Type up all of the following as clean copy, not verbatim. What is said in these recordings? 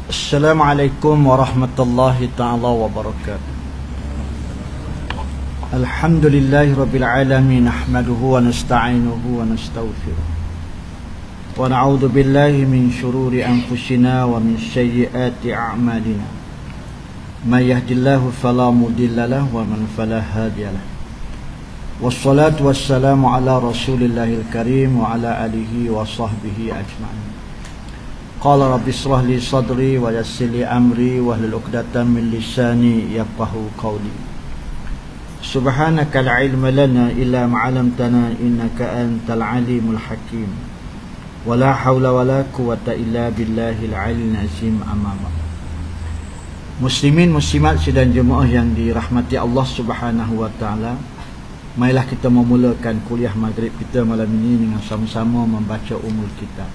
Assalamualaikum warahmatullahi ta'ala wabarakatuh. Alhamdulillahi rabbil alamin, nahmaduhu wa nasta'inuhu wa nastaghfiruh wa na'udzu billahi min shururi anfusina wa min sayyiati a'malina. May yahdihillahu fala mudilla lahu wa man fala hadiya lahu. Wassalatu wassalamu ala rasulillahil karim wa ala alihi wa sahbihi ajma'in. Qala rabbi shrah li sadri wa yassir li amri wahlul 'uqdatam min lisani yafqahu qawli. Subhanaka la ilma lana illa ma 'allamtana innaka antal alimul hakim. Wa la haula wa la quwwata illa billahil 'aliyyil azim. Amma ba'd. Muslimin muslimat sidang jemaah yang dirahmati Allah Subhanahu wa taala, marilah kita memulakan kuliah maghrib kita malam ini dengan sama-sama membaca umul kitab.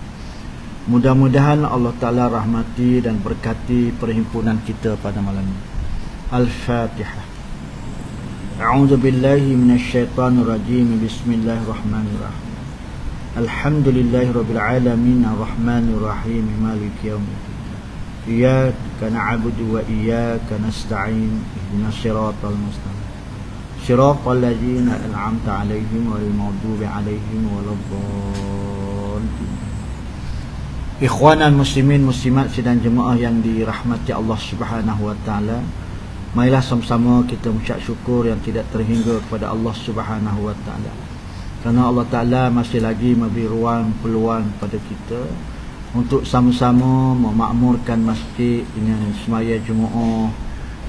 Mudah-mudahan Allah Ta'ala rahmati dan berkati perhimpunan kita pada malam ini. Al-Fatihah. A'udzu billahi minasyaitonir rajim. Bismillahirrahmanirrahim. Alhamdulillahirabbil alamin, arrahmanir rahim, maliki yaumiddin. Iyyaka na'budu wa iyyaka nasta'in. Ihdinas siratal mustaqim. Siratal ladzina an'amta 'alaihim ghairil maghdubi 'alaihim waladdallin. Ikhwanan muslimin muslimat sidang jemaah yang dirahmati Allah Subhanahu wa taala, marilah sama-sama kita mengucap syukur yang tidak terhingga kepada Allah Subhanahu wa taala. Kerana Allah Taala masih lagi memberi ruang peluang pada kita untuk sama-sama memakmurkan masjid dengan semaya Jumaat,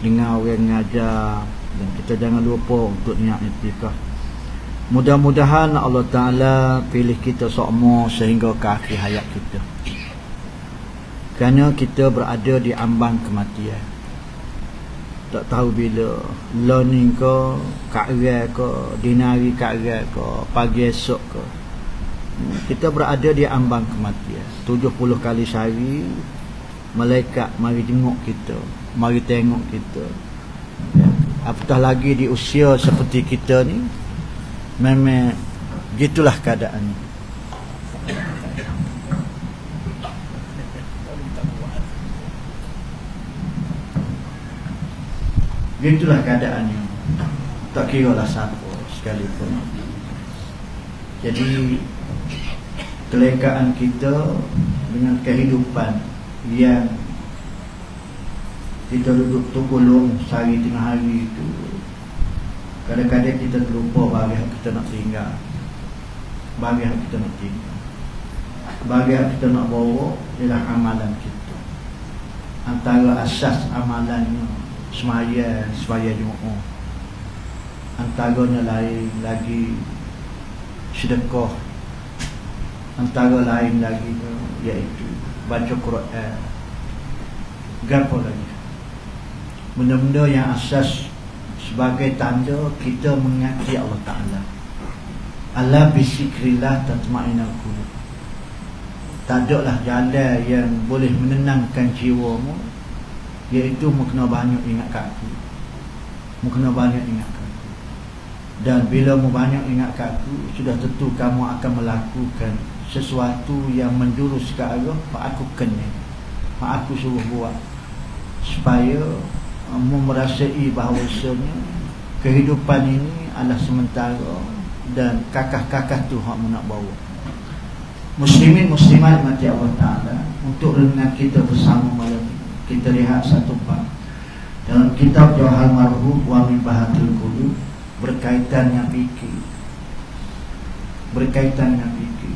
dengan orang mengajar, dan kita jangan lupa untuk niat iktikaf. Mudah-mudahan Allah Ta'ala pilih kita seumur sehingga ke akhir hayat kita. Kerana kita berada di ambang kematian. Tak tahu bila, learning ke, kakral ke, dinari kakral ke, pagi esok ke. Kita berada di ambang kematian. 70 kali sehari malaikat mari jenguk kita, mari tengok kita. Apatah lagi di usia seperti kita ni, memang gitulah keadaannya. Gitulah keadaannya. Tak kira lah siapa sekalipun. Jadi kelekaan kita dengan kehidupan yang kita duduk tolong sehari tengah hari itu, kadang-kadang kita terlupa bagi yang kita nak tinggal, bagi yang kita nak tinggal, bagi yang kita nak bawa ialah amalan kita. Antara asas amalannya semaya Jumaat, antaranya lain lagi sedekah, antara lain lagi iaitu baca Quran. Gapo lagi? Benda-benda yang asas sebagai tanda kita mengingati Allah Ta'ala. Ala bisikrillah tatma'innul qulub. Tak adalah jalan yang boleh menenangkan jiwamu, iaitu mu kena banyak ingat kat aku. Mu kena banyak ingat kat aku. Dan bila mu banyak ingat kat aku, sudah tentu kamu akan melakukan sesuatu yang menjurus ke arah pak aku kena, pak aku suruh buat, supaya mu merasai bahawasanya kehidupan ini adalah sementara dan kakah-kakah tu hak mu nak bawa. Muslimin muslimat mati Allah Ta'ala, untuk renungan kita bersama malam ini, kita lihat satu bab dalam kitab Jawahar Marhum wa min Bahatil Qulub, berkaitan dengan fikir. Berkaitan dengan fikir.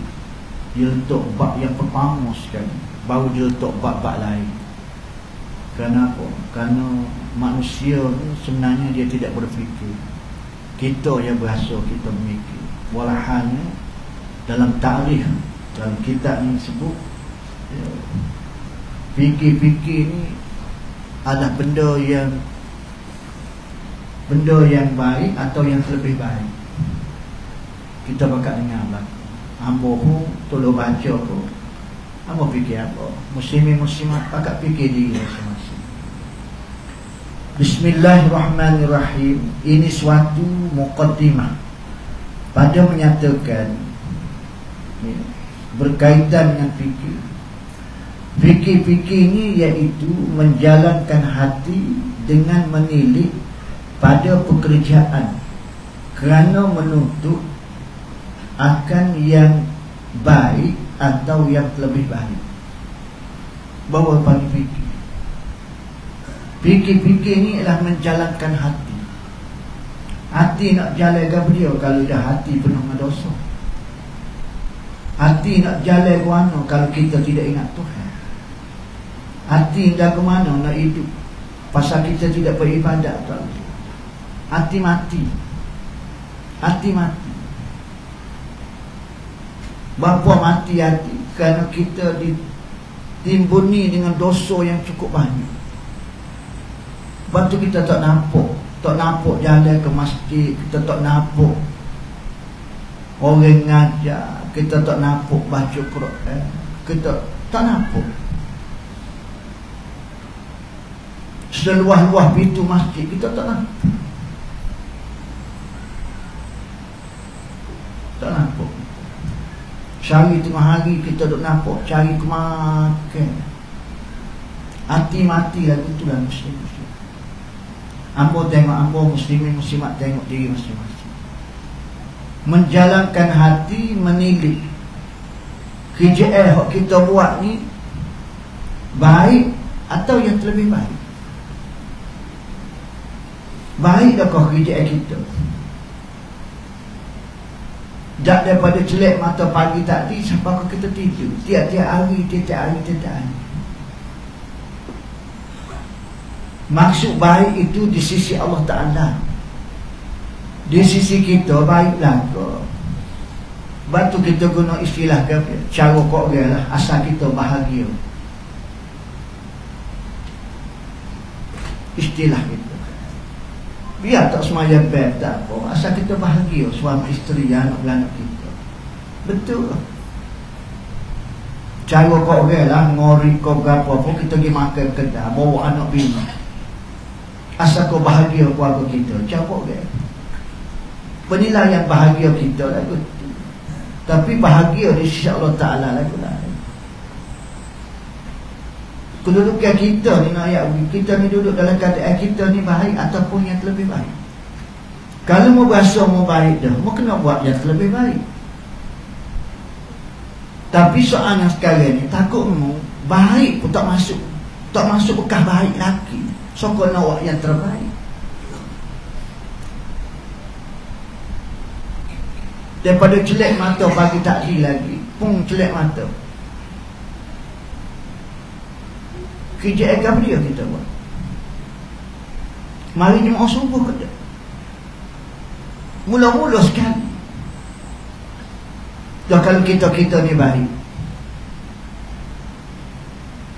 Dia letak bab yang pertama sekali, baru dia letak bab-bab lain. Kenapa? Kerana manusia ni sebenarnya dia tidak berfikir. Kita yang berasa kita memikir. Walahanya dalam tarikh, dalam kitab ini sebut, fikir-fikir ni adalah benda yang baik atau yang lebih baik. Kita bakal dengar lah. Ambo pun tolong baca pun, ambo fikir apa? Muslimin muslimat bakal fikir diri masing-masing. Bismillahirrahmanirrahim. Ini suatu muqaddimah pada menyatakan berkaitan dengan fikir. Fikir-fikir ni iaitu menjalankan hati dengan menilik pada pekerjaan kerana menuntut akan yang baik atau yang lebih baik. Bawa pagi fikir. Fikir-fikir ni ialah menjalankan hati. Hati nak jalan ke dia kalau dah hati penuh dengan dosa. Hati nak jalan ke mana kalau kita tidak ingat Tuhan. Hati dah ke mana nak hidup pasal kita tidak beribadat. Hati mati. Hati mati. Bapa mati hati kerana kita ditimbuni dengan dosa yang cukup banyak. Lepas tu kita tak nampak jalan ke masjid, kita tak nampak orang ngajar, kita tak nampak baca Quran, kita tak nampak. Seluas-luas pintu masjid kita tak nampak. Tak nampak. Cari tengah hari kita duk nampak, cari kemakan. Hati mati lagu tu lah muslim. Ambo tengok ambo, muslimin muslimat tengok diri masing-masing. Menjalankan hati, menilik kerja yang kita buat ni baik atau yang terlebih baik. Baik dakah kerja kita. Tak daripada celek mata pagi tadi sampai kita tidur. Tiap-tiap hari. Maksud baik itu di sisi Allah Ta'ala. Di sisi kita baiklah ke. Batu kita guna istilah ke, cara kok lah, asal kita bahagia. Istilah kita. Biar tak semayang beb, tak apa. Asal kita bahagia suami isteri, anak-anak kita. Betul. Cara kau lah, ngori kau berapa pun kita pergi makan kedai, bawa anak bini. Asal kau bahagia keluarga kita. Cara kau penilaian bahagia kita lah betul. Tapi bahagia di sisi Allah Ta'ala lah pula. Kedudukan kita ni nak ayat, kita ni duduk dalam keadaan kita ni baik ataupun yang lebih baik. Kalau mau berasa mau baik dah, mau kena buat yang lebih baik. Tapi soalnya sekarang ni takut mau baik pun tak masuk bekas baik lagi. So kau nak buat yang terbaik. Daripada celek mata pagi tadi lagi, pun celek mata. Kerja agama dia kita buat. Mari jemaah subuh ke tak? Mula-mula sekali. Dan kalau kita ni baik,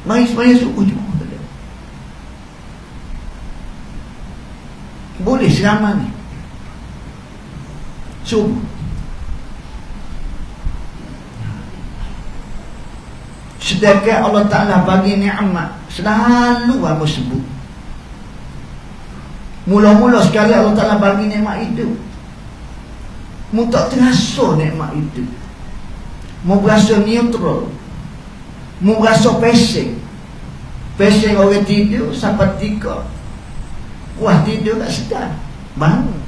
mari sembahyang subuh jemaah ke tak? Boleh selama ni subuh. Sedangkan Allah Ta'ala bagi ni'mat selalu apa sebut. Mula-mula sekali Allah Ta'ala bagi nikmat itu, mu tak terasa nikmat itu, mu berasa neutral, mu berasa pesing orang tidur sampai 3. Wah, tidur tak sedar, bangun.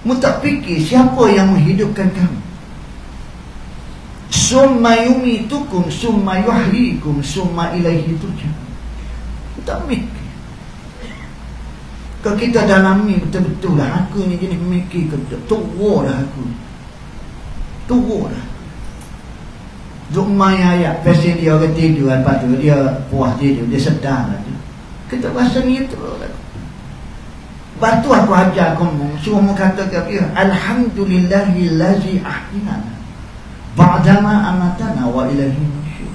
Mu tak fikir siapa yang menghidupkan kamu. Summa yumitukum summa yuhyikum summa ilaihi turja'un. Tak mikir. Kalau kita dalami betul-betul lah, aku ni jenis mikir ke tua dah aku. Tua dah. Duk main ayat pasal dia orang tidur, lepas tu dia puas tidur, dia sedar lah tu. Kita rasa ni tu lah. Batu aku ajar kamu, suruh mu kata ke dia, alhamdulillahillazi ahyana ba'dama amatana wa ilaihi nusyur.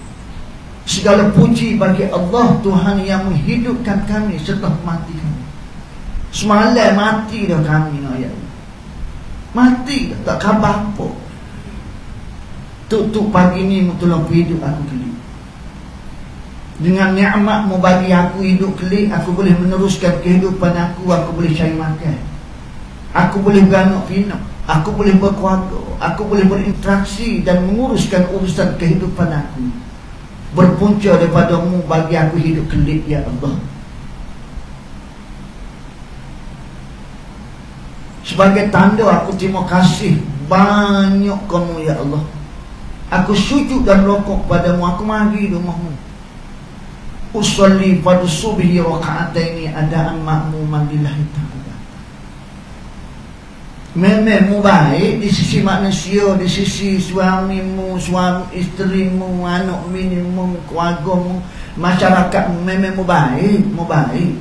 Segala puji bagi Allah, Tuhan yang menghidupkan kami setelah mati kami. Semalam mati dah kami, ayat mati dah, tak khabar apa. Tuk pagi ni tolong hidup aku kali. Dengan nikmat mu bagi aku hidup kelik, aku boleh meneruskan kehidupan aku boleh cari makan, aku boleh beranak pinak, aku boleh berkeluarga, aku boleh berinteraksi dan menguruskan urusan kehidupan aku. berpunca daripadamu bagi aku hidup kelip, ya Allah. Sebagai tanda aku terima kasih banyak kamu, ya Allah. Aku sujud dan rokok padamu, aku mari di rumahmu. Usalli pada subhi raka'ataini adaan ma'muman lillahi ta'ala. Memang baik di sisi manusia, di sisi suamimu, suami isterimu, anak minimu, keluargamu, masyarakatmu, memang baik.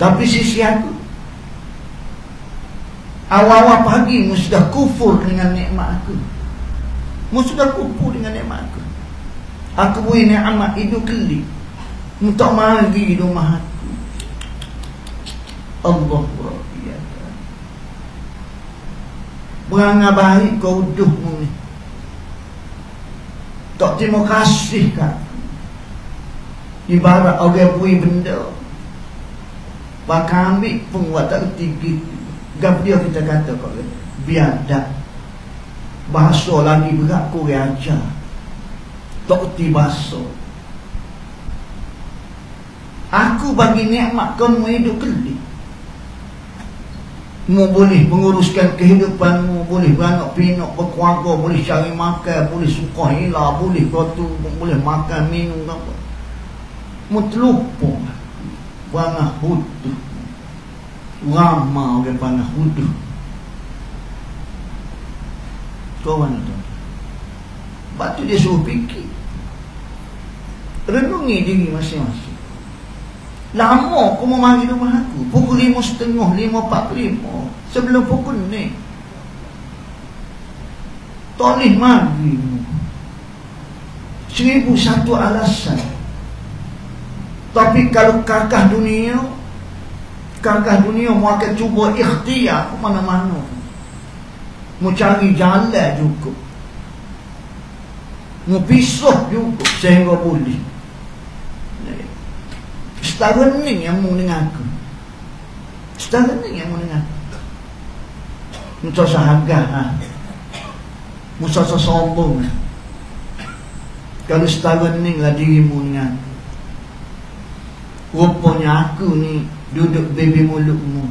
Tapi sisi aku, awal-awal pagi mu sudah kufur dengan nikmat aku. Mu sudah kufur dengan nikmat aku. Aku beri nikmat hidup kelip, mu tak mari di rumah aku. Allah Rabbiyah. Berangai baik kau uduhmu ni. Tak terima kasih kan. Ibarat orang beri benda, bakal ambil pun buat tak kerti. Gap dia kita kata kau biadab. Bahasa lagi berat kau ajar. Tak kerti bahasa. Aku bagi nikmat kamu hidup kelip. Mu boleh menguruskan kehidupanmu, boleh beranak pinak, berkeluarga, boleh cari makan, boleh suka hilang, boleh kau tu, boleh makan, minum apa. Mu terlupa bangah huduh. Ramah orang panggil huduh. Kau mana tu? Sebab tu dia suruh fikir, renungi diri masing-masing. Lama aku mau mari rumah aku, pukul 5.30, 5.45, sebelum pukul ni. Tak boleh mari. 1001 alasan. Tapi kalau kakah dunia mu akan cuba ikhtiar ke mana-mana. Mu cari jalan juga, mu pisah juga sehingga boleh. Setara ni yang mu dengan aku. Setara ni yang mu dengan aku. Mu tak sahagah, mu tak sombong. Kalau setara ni lah dirimu dengan aku. Rupanya aku ni duduk baby mulutmu.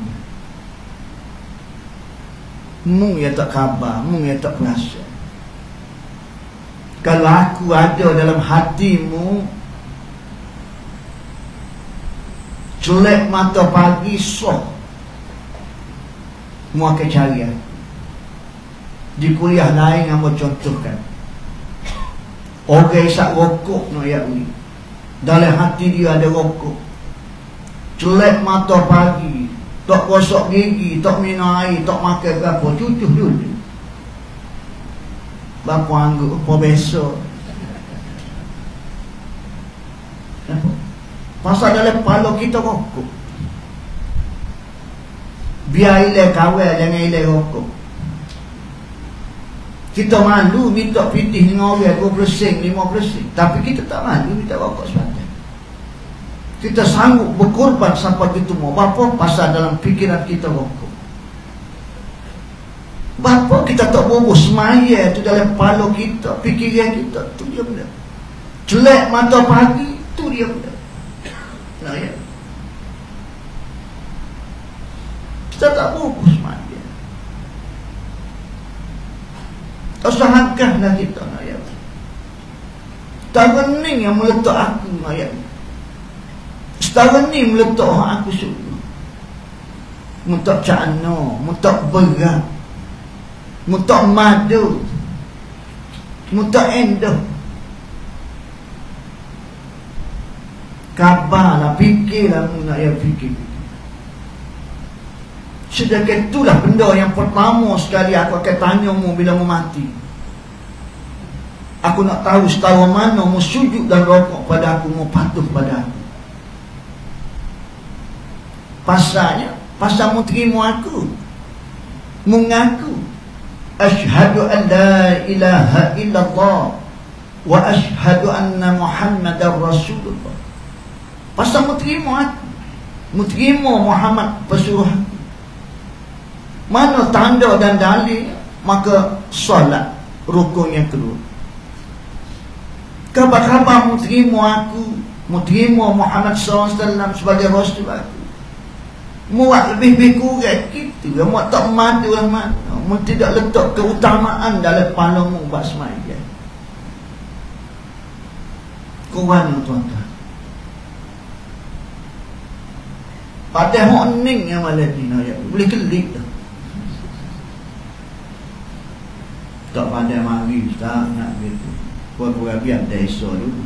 Mu yang tak khabar, mu yang tak perasa. Kalau aku ada dalam hatimu, celek mata pagi soh, mu akan cari aku. Di kuliah lain yang mau contohkan, orang isak rokok no ya uli, dalam hati dia ada rokok. Celek mata pagi, tak gosok gigi, tak minum air, tak makan apa, cucuh dulu. Bapa anggap apa besok. Pasal dalam kepala kita rokok. Biar ilai kawal, jangan ilai rokok. Kita malu minta pitih dengan orang 20%, 50%. Tapi kita tak malu minta rokok sebentar. Kita sanggup berkorban sampai gitu mau. Bapa pasal dalam fikiran kita rokok. Bapa kita tak bobo semaya tu dalam kepala kita, fikiran kita tu dia benda. Celek mata pagi tu dia benda. Nah ya. Kita tak bobo semaya. Usahakanlah kita nak ya. Tak bening yang meletak aku nak ya. Setara ni meletak aku suruh. Mutak cakna, mutak berat, mutak madu, mutak endah. Kabarlah, fikirlah mu nak ya fikir. Sedangkan itulah benda yang pertama sekali aku akan tanya mu bila mu mati. Aku nak tahu setara mana mu sujud dan rokok pada aku, mu patuh pada aku. Pasalnya, pasal mu terima aku, mengaku asyhadu an la ilaha illallah wa asyhadu anna Muhammadar Rasulullah. Pasal mu terima aku, mu terima Muhammad pesuruh aku. Mana tanda dan dalil? Maka solat rukun yang kedua. Khabar-khabar mu terima aku, mu terima Muhammad SAW sebagai Rasul aku, mu buat lebih-lebih kurang gitu. Mu tak madu lah, mu tidak letak keutamaan dalam kepala mu buat semaya. Kurang tuan-tuan. Pada honing yang malam ni boleh kelik dah. Tak pandai mari tak nak gitu. Pura-pura biar desa dulu.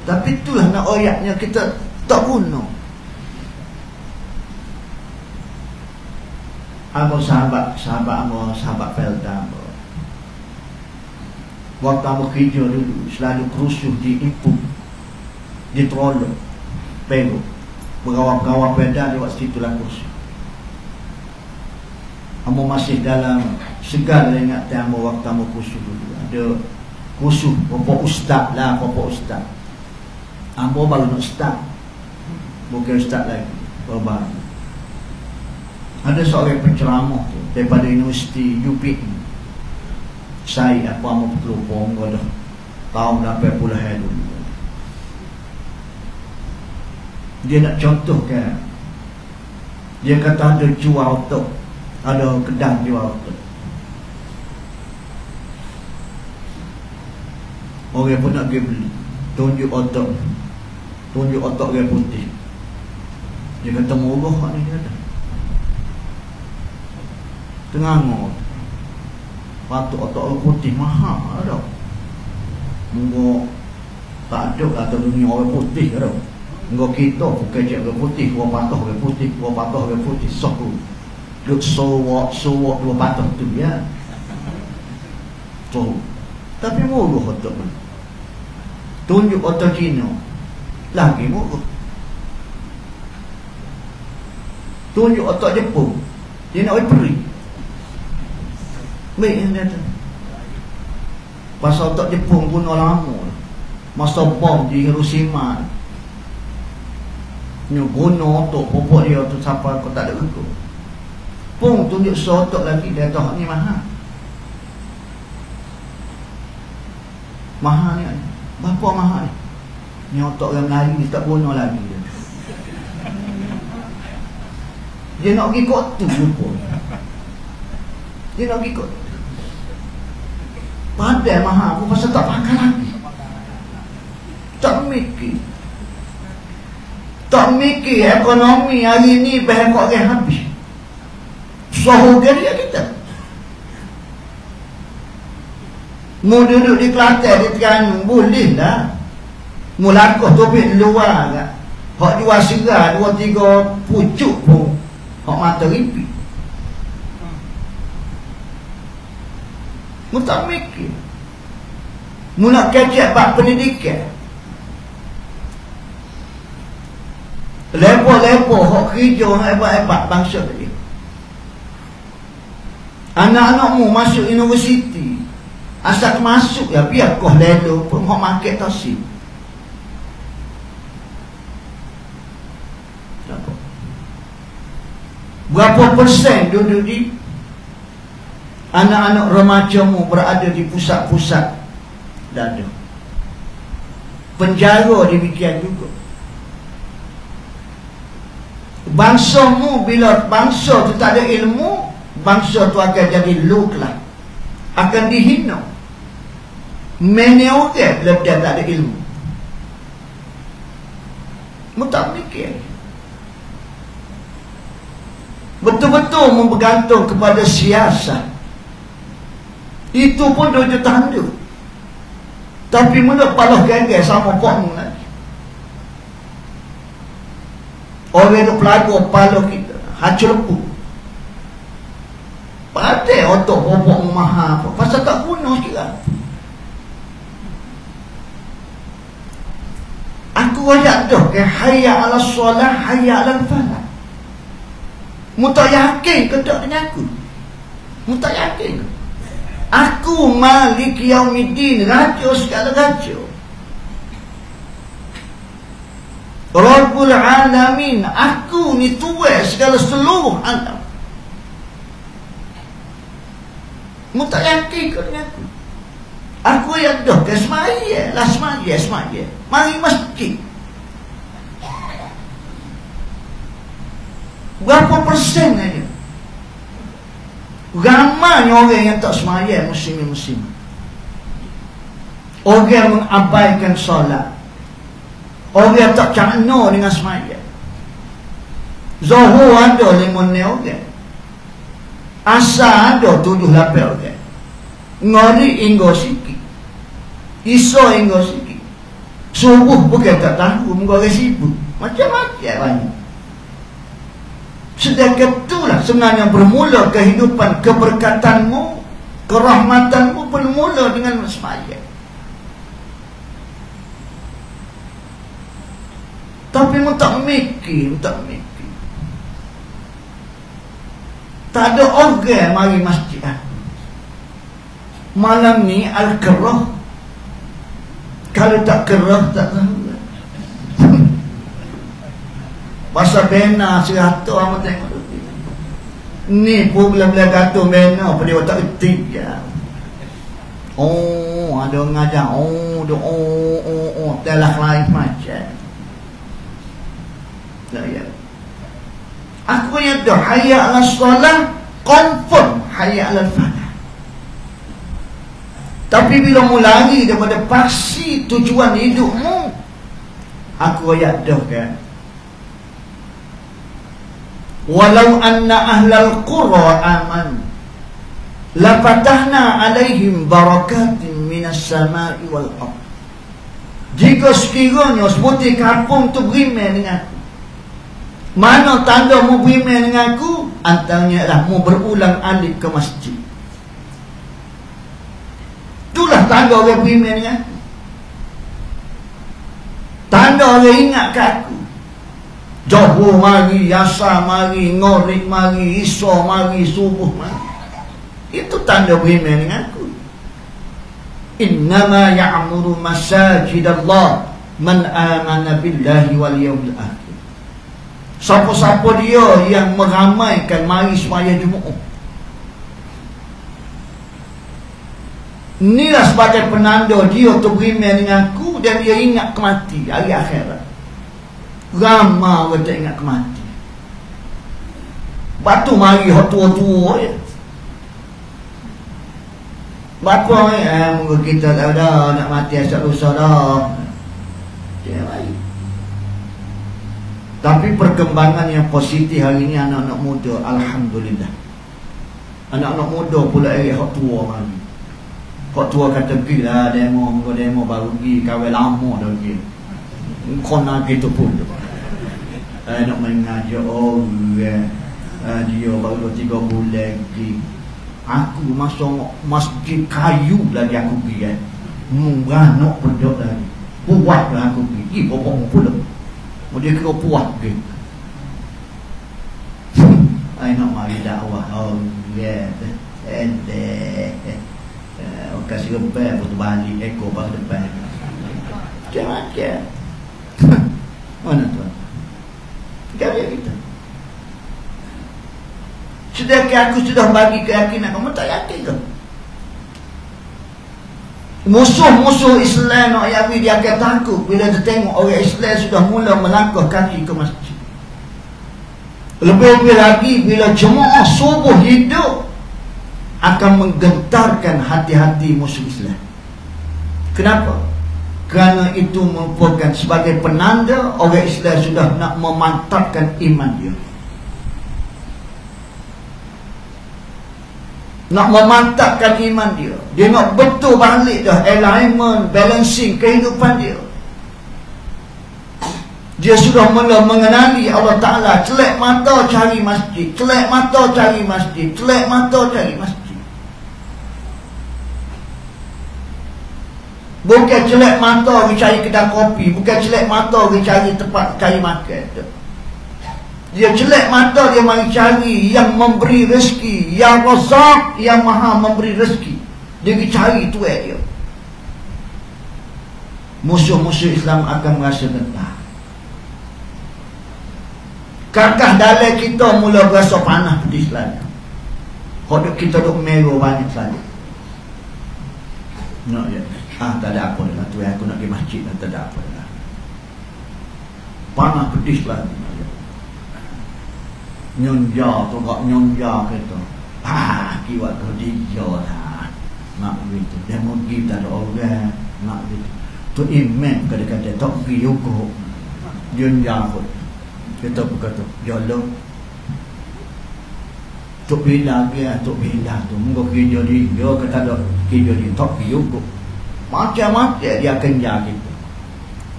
Tapi itulah nak ayatnya kita tak guna. Amo sahabat Felda. Waktu amo kerja dulu selalu kerusuh di Ipoh, di Trolok, Peru. Bergawang-gawang Felda lewat situ lah kerusuh. Amo masih dalam segala ingatan amo waktu amo kerusuh dulu. Ada kerusuh Bapak Ustaz lah, Bapak Ustaz. Amo baru nak start, bukan Ustaz lagi, baru. Ada seorang penceramah tu daripada Universiti UPN. Saya apa amo pelupong dah tahun 80-an dulu. Dia nak contohkan, dia kata ada jual otak, ada kedai jual otak. Orang pun nak pergi beli, tunjuk otak dia putih. Dia kata murah ni, dia kata tengah patut otak orang putih mahal tau. Munggu tak ada atau dunia orang putih tau. Munggu kita bukan je orang putih, dua patah orang putih sok tu duk sowak dua patah tu ya. So tapi murah otak ni. Tunjuk otak Cina lagi murah. Tunjuk otak Jepun, dia nak beri. Baik yang kata pasal otak Jepun pun lama masa bom di Hiroshima ni guna otak popok dia tu sampai kau tak ada ikut pun tunjuk seotak lagi. Dia tahu ni mahal ni berapa mahal ni otak orang Melayu ni tak guna lagi dia nak pergi kot tu pun dia nak pergi kot padahal mahal pun pasal tak pakai lagi. Tak mikir ekonomi hari ni berhekok orang habis. Sohu dia kita. Mu duduk di Kelantan, di Terengganu, boleh lah. Mu lakuh topik luar kan. Hak jual segar 2-3 pucuk pun hak mata ripik. Mu tak mikir. Mu nak kecek bab pendidikan. Lepo-lepo hak kerja hebat-hebat bangsa tadi. Anak-anakmu masuk universiti. Asal masuk ya biar kau lelo pun hak market tasik. Berapa persen duduk di anak-anak remajamu berada di pusat-pusat dada. Penjara demikian juga. Bangsamu bila bangsa tu tak ada ilmu, bangsa tu akan jadi low class, akan dihina. Mana orang bila dia tak ada ilmu, mu tak mikir. Betul-betul bergantung kepada siasat. Itu pun dia tanda. Tapi mula palah gagal sama pokmu lagi. Orang itu pelaku pala kita hancur lepu. Padahal otak pokok mahal apa, pasal tak guna sekarang. Aku ayat dah ke hayya ala solah, hayya ala falah. Mu tak yakin ke tak dengan aku? Mu tak yakin ke? Aku Malik Yaumiddin, raja segala raja, Rabbul Alamin. Aku ni tuan segala seluruh alam. Mu tak yakin ke dengan aku? Aku yang dah ke semaya lah, semaya. Mari masjid. Berapa persen aja? Ramai orang yang tak semaya musim. Orang mengabaikan solat. Orang tak cakna dengan semaya. Zuhur ada 5 orang. Asar ada 7-8 orang. Ngari hingga sikit. Isya hingga sikit. Subuh bukan tak tahu, mungkin sibuk. Macam-macam banyak. Sedangkan itulah sebenarnya bermula kehidupan, keberkatanmu, kerahmatanmu bermula dengan semaya. Tapi mu tak mikir. Tak ada orang mari masjid. Malam ni al-kerah. Kalau tak kerah tak tahu. Masa bena 100 amat tengok. Ni pun bila-bila kata bena apa dia tak ketik je. Oh, ada ngajar. Telah lain macam. Ya. Aku yang dah hayya ala solat, confirm hayya ala falah. Tapi bila mu lari daripada paksi tujuan hidupmu, aku ayat dah kan. Walau anna ahlal qura aman la fatahna alaihim barakatin minas samai wal ardh. Jika sekiranya seperti kampung tu beriman dengan aku, mana tanda mu beriman dengan aku? Antaranya adalah mu berulang alik ke masjid. Itulah tanda orang beriman dengan aku. Tanda orang ingat ke aku. Zuhur mari, asar mari, ngorib mari, isya mari, subuh mari. Itu tanda beriman dengan aku. Innama ya'muru masajidallah man amana billahi wal yawmil akhir. Siapa-siapa dia yang meramaikan mari semaya Jumaat. Inilah sebagai penanda dia tu beriman dengan aku dan dia ingat kemati hari akhirat. Ramai orang tak ingat kemati. Batu mari hak tua-tua je. Bapa moga kita tak ada nak mati esok lusa dah. Dia mari. Tapi perkembangan yang positif hari ni anak-anak muda, alhamdulillah. Anak-anak muda pula hak tua mari. Hak tua kata pergilah demo, moga demo baru pergi kahwin lama dah pergi. Kau nak gitu pun. Nak main ngaji dia baru 3 bulan lagi. Aku masuk masjid kayu lagi aku pergi kan. Beranak berdok lagi. Puas lah aku pergi. Bapak pula. Dia kira puas pergi. I nak mari dakwah. Oh yeah. Kasih rebel putus balik ekor pada depan. Macam-macam. Mana tuan? Gaya kita. Sedangkan aku sudah bagi keyakinan, kamu tak yakin ke? Musuh-musuh Islam nak yakin dia akan takut bila dia tengok orang Islam sudah mula melangkah kaki ke masjid. Lebih-lebih lagi bila jemaah subuh hidup akan menggentarkan hati-hati musuh Islam. Kenapa? Kerana itu merupakan sebagai penanda orang Islam sudah nak memantapkan iman dia. Nak memantapkan iman dia. Dia nak betul balik dah alignment, balancing kehidupan dia. Dia sudah mula mengenali Allah Ta'ala. Celak mata cari masjid, celak mata cari masjid, celak mata cari masjid. Bukan celak mata pergi cari kedai kopi, bukan celak mata pergi cari tempat cari makan. Dia celak mata dia mari cari yang memberi rezeki, yang Razak, yang maha memberi rezeki. Dia pergi cari tuan dia. Musuh-musuh Islam akan merasa gentar. Kakak dalam kita mula berasa panas pedih selada. Hodok kita duk merah banyak selada. No, ya. Tak ada apa dah. Tu aku nak pergi masjid dah, tak ada apa dah. Panas pedis lah. Nyonja tu, kak nyonja kata. Kiwat tu dia lah. Nak begitu. Dia mau pergi tak ada orang. Nak begitu. Tu imam kadang-kadang tak pergi juga. Nyonja kot. Kita berkata, jalan. Tok bila dia, tok bila tu. Mungkin kerja dia kata ada kerja dia. Tak pergi juga. Macam-macam dia kerja kita.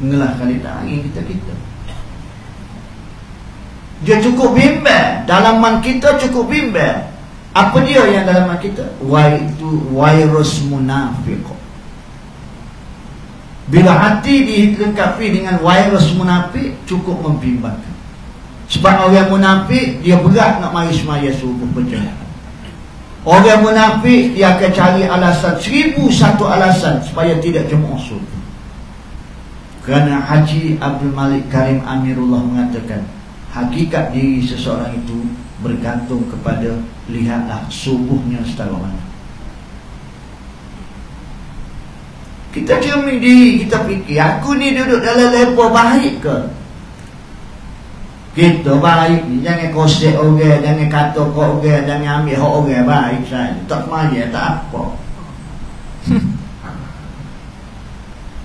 Ngelah kali tangi kita. Dia cukup bimbang. Dalaman kita cukup bimbang. Apa dia yang dalaman kita? Itu virus munafik. Bila hati dilengkapi dengan virus munafik, cukup membimbangkan. Sebab orang munafik, dia berat nak mari semaya subuh berjemaah. Orang munafik, dia akan cari alasan 1001 alasan supaya tidak jemaah subuh. Kerana Haji Abdul Malik Karim Amirullah mengatakan, hakikat diri seseorang itu bergantung kepada lihatlah subuhnya setara mana. Kita cermin diri, kita fikir, aku ni duduk dalam level baik ke? Kita baik ni, jangan kosek orang, jangan kata kau orang, jangan ambil hak orang baik saja. Tak semaya, tak apa.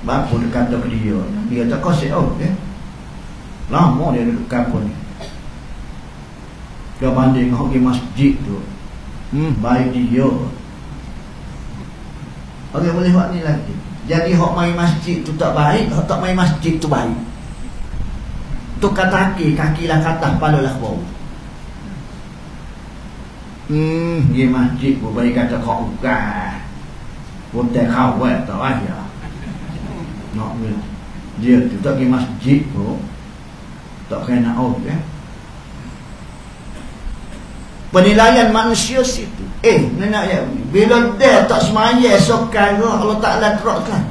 Bapa dia kata ke dia tak kosek orang. Lama dia duduk kampung ni. Dia banding dengan pergi masjid tu. Baik dia. Orang boleh buat ni lagi. Jadi hak main masjid tu tak baik, hak tak main masjid tu baik. Tu kata kaki lah kata, kepala lah bau. Pergi masjid pun baik kata kau bukan. Hotel kawan tak ayah. Nak dia tu tak pergi masjid pun tak kena kan? Penilaian manusia situ. Nenek ya, bila dia tak semaya esokkan Allah Ta'ala terokkan.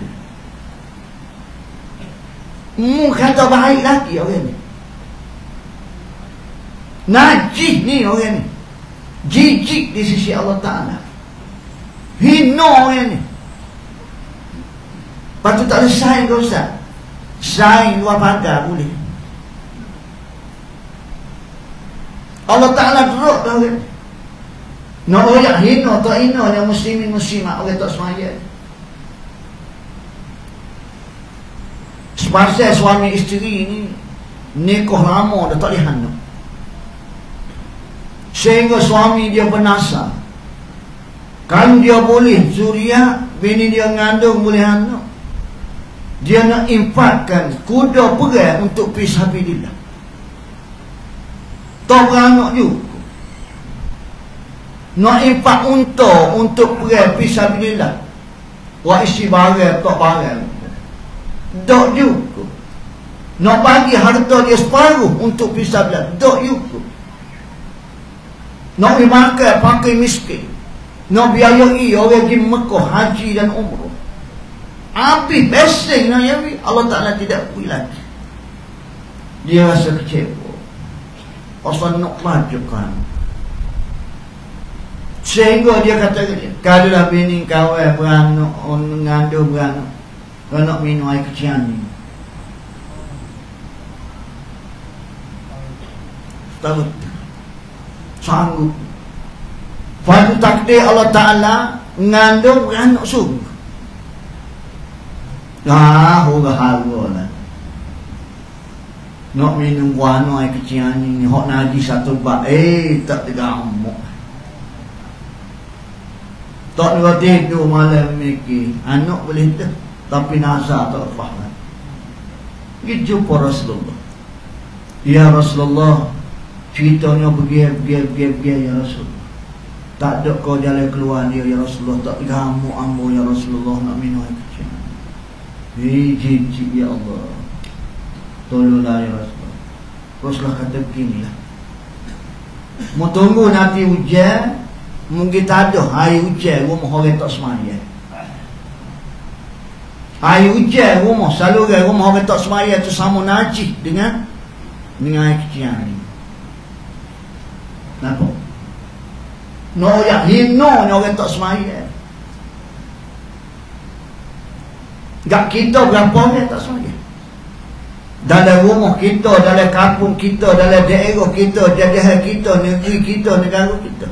Kata baik lagi orang ni. Najis ni orang ni. Jijik di sisi Allah Ta'ala. Hina orang ni. Patut tak ada sign kau Ustaz. Sign luar pagar boleh. Allah Ta'ala teruk dah orang. Nak orang hina tak hina yang muslimin muslimat orang tak semaya. Sepasal suami isteri ni nikah lama dah tak boleh handuk. Sehingga suami dia bernasar. Kalau dia boleh zuriat, bini dia ngandung boleh handuk. Dia nak infakkan kuda perang untuk fisabilillah. Tak beranak juga. Nak infak untuk perang fisabilillah. Wak isi barang tak barang. Tak juga. Nak bagi harta dia separuh untuk fisabilillah. Tak juga. Nak makan pakai miskin. Nak biayai orang pergi Mekah haji dan umrah. Habis besing nak yawi. Allah Ta'ala tidak beri lagi. Dia rasa kecewa. Pasal nak majukan. Sehingga dia kata dia, kalau dah bini kawan beranak, mengandung beranak, kau nak minum air kecian ni. Tak betul. Sanggup. Fadu takdir Allah Ta'ala mengandung beranak sungguh. Hura harga lah. Nak minum guano air kecil ni, hok najis satu bak, tak tergamuk. Tak nak tidur malam mikir, anak boleh tu, tapi nazar tak faham. Pergi jumpa Rasulullah. Ya Rasulullah, ceritanya pergi ya Rasulullah. Tak ada kau jalan keluar dia ya Rasulullah, tak tergamuk ambo ya Rasulullah, nak minum air kecil. Jijik ya Allah, tolonglah ya Rasulullah. Rasulullah kata beginilah, mau tunggu nanti hujan, mungkin tak ada air hujan rumah orang tak semaya. Air hujan rumah, saluran rumah orang tak semaya tu sama najis dengan air kecil ni. Nampak? No yang hina orang tak semaya. Gak kita berapa orang tak semaya? Dalam rumah kita, dalam kampung kita, dalam daerah kita, jajahan kita, negeri kita, negara kita.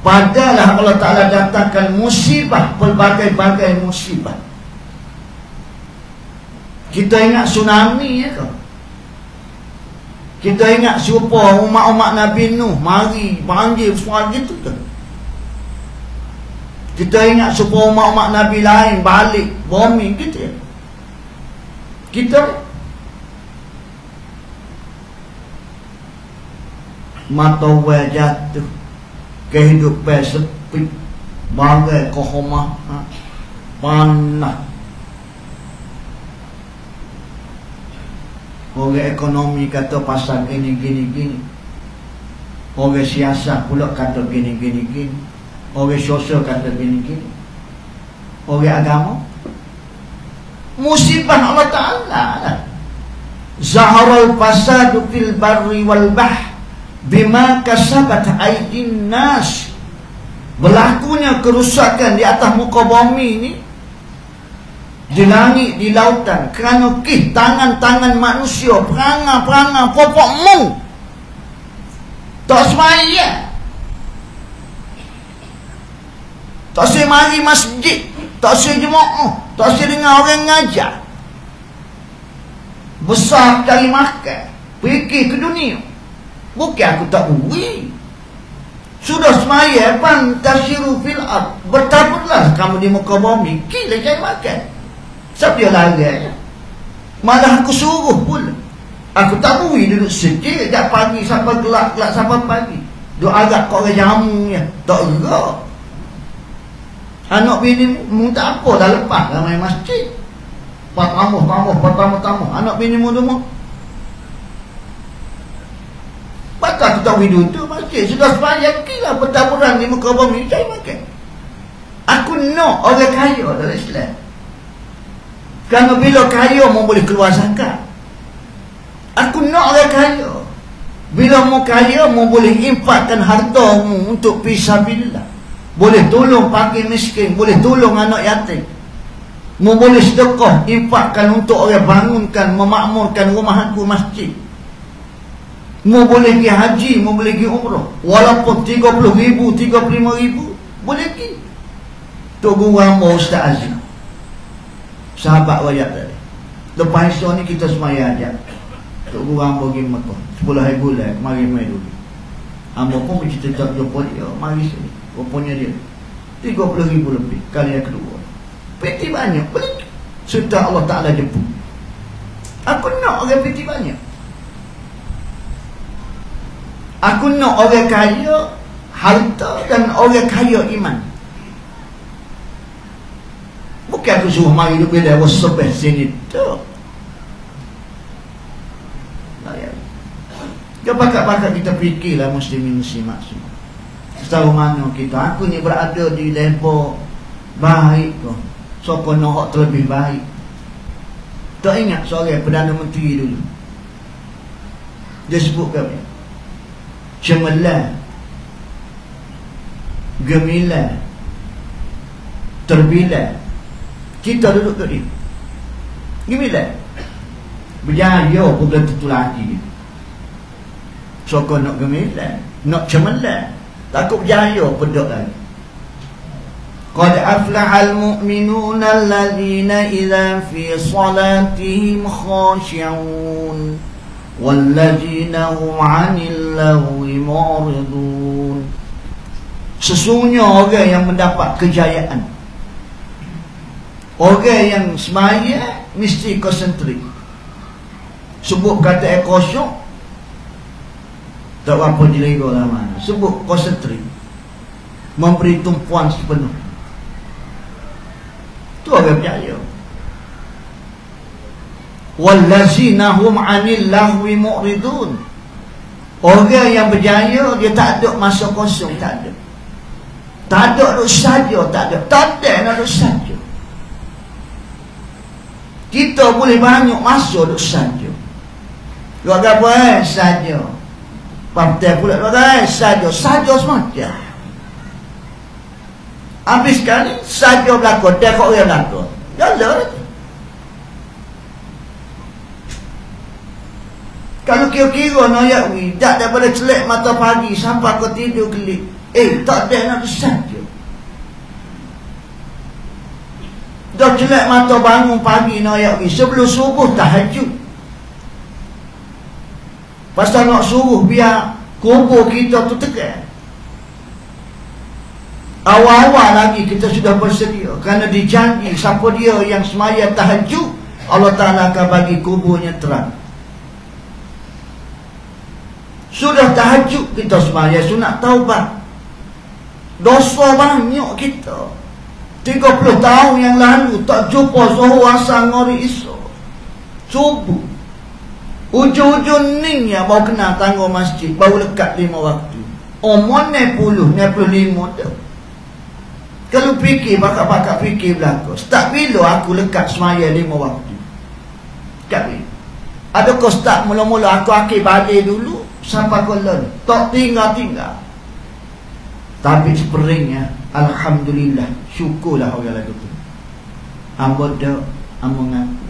Padahal Allah Ta'ala datangkan musibah, pelbagai-bagai musibah. Kita ingat tsunami ya kau? Kita ingat siapa umat-umat Nabi Nuh mari banjir semua gitu ke? Kita ingat siapa umat-umat Nabi lain balik bumi gitu ya? Kita mata wajah jatuh, kehidupan sepi, bagai kohomah, panah. Orang ekonomi kata pasal gini. Orang siasat pula kata gini. Orang sosial kata gini. Orang agama, musibah Allah Ta'ala. Zaharal fasadu fil barri wal bahr bima kasabat aydin nas. Berlakunya kerusakan di atas muka bumi ni, di langit, di lautan, kerana tangan-tangan manusia, perangai-perangai popok mung tak semaya, tak semaya mari masjid, tak semaya jemaah, tak semaya dengar orang ngajar, besar cari makan, fikir ke dunia. Bukan aku tak beri. Sudah semaya fantasiru fil ard, bertabutlah kamu di muka bumi, gila cari makan. Siapa dia lari? Malah aku suruh pula. Aku tak beri duduk sikit, dah pagi sampai gelap-gelap sampai pagi. Duk agak kau orang jamu ya, tak gerak. Anak bini mu tak apa dah lepas dah main masjid. Tambah. Anak bini mu semua. Patut aku tak beri duduk masjid. Sudah sepanjang kira pertaburan di muka bumi cari makan. Aku nak orang kaya dalam Islam. Kerana bila kaya mu boleh keluar zakat. Aku nak orang kaya. Bila mu kaya mu boleh infakkan harta mu untuk fisabilillah. Boleh tolong fakir miskin, boleh tolong anak yatim. Mu boleh sedekah, infakkan untuk orang bangunkan, memakmurkan rumah aku masjid. Mu boleh pergi haji, mu boleh pergi umrah. Walaupun 30,000, 35,000, boleh pergi. Tok Guru Hamba Ustaz Aziz, sahabat wajak tadi. Lepas esok ni kita semaya ajak Tok Guru Hamba pergi Mekah 10 hari bulan, mari main dulu. Hamba pun bercerita jumpa dia, mari sini. Rupanya dia 30,000 lebih. Kali yang kedua peti banyak, boleh serta Allah Ta'ala jemput. Aku nak orang peti banyak. Aku nak orang kaya harta dan orang kaya iman. Bukan aku suruh mari duduk bila was sebeh sini tu. Dia pakat-pakat kita fikirlah muslimin muslimat semua. Setahu mana kita, aku ni berada di level baik ke, siapa nak terlebih baik. Tak ingat seorang Perdana Menteri dulu, dia sebut kami cemerlang, gemilang, terbilang. Kita duduk kat dia gemilang, berjaya pun belum tentu lagi dia. Siapa nak gemilang, nak cemerlang, takut berjaya pedok lagi. Qad aflahal mu'minuna alladhina idza fi salatihim khashi'un walladzina hum 'anil lahwi mu'ridun. Sesungguhnya orang yang mendapat kejayaan, orang yang semaya mesti konsentrik. Sebut kata kosong tak apa dilego lah mana. Sebut konsentrik, memberi tumpuan sepenuh. Tu orang berjaya. Wallazina hum 'anil lahwi mu'ridun. Orang yang berjaya dia tak ada masa kosong, tak ada. Tak ada duduk saja, tak ada. Tak ada nak duduk saja. Kita boleh banyak masa duduk saja. Buat apa saja. Partai pula saja. Saja semacam. Habis sekali saja berlakon, dia kok orang berlakon. Jalan. Kalau kira-kira noyak ni, tak daripada celek mata pagi sampai kau tidur kelip. Tak ada nak saja. Dah celek mata bangun pagi noyak ni, sebelum subuh tahajud. Pasal nak suruh biar kubur kita tu tekan. Awal-awal lagi kita sudah bersedia, kerana dijanji siapa dia yang semaya tahajud, Allah Ta'ala akan bagi kuburnya terang. Sudah tahajud kita semaya sunat taubat, dosa banyak kita. 30 tahun yang lalu tak jumpa zuhur, asar, maghrib, isyak, subuh. Ujung-ujung ni ya baru kenal tangga masjid, baru lekat 5 waktu. Mana 65 dah. Kalau fikir, bakal-bakal fikir belakang, start bila aku lekat semaya 5 waktu? Kat bila? Adakah start mula-mula aku akhir balik dulu sampai kolon, tak tinggal-tinggal. Tapi seperingnya, alhamdulillah, syukurlah orang lagu tu. Hamba dah, hamba ngaku.